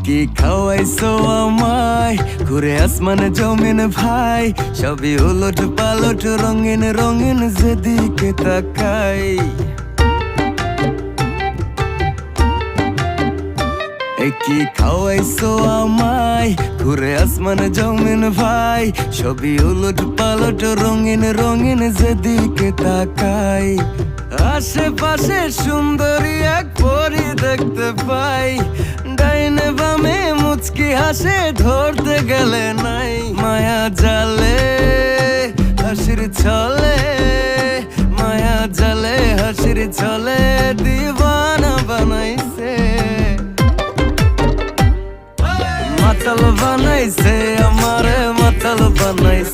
কি খাওয়াইছো আমায় ঘুরে আসমানে জমিন ভাই, সবই উলট পালট রঙিন রঙিন যেদিকে তাকাই। কি খাওয়াইছো আমায় ঘুরে আসমানে জমিন ভাই, সবই উলট পালট রঙিন রঙিন যেদিকে তাকাই। আশেপাশে সুন্দরী এক পরি দেখতে পাই, ডাইনে বামে মুচকি হাসে ধরতে গেলে নাই। মায়া জালে হাসির ছলে, মায়া জালে হাসির ছলে দিবানা বানাইছে, মাতাল বানাইছে আমারে মাতাল বানাইছে।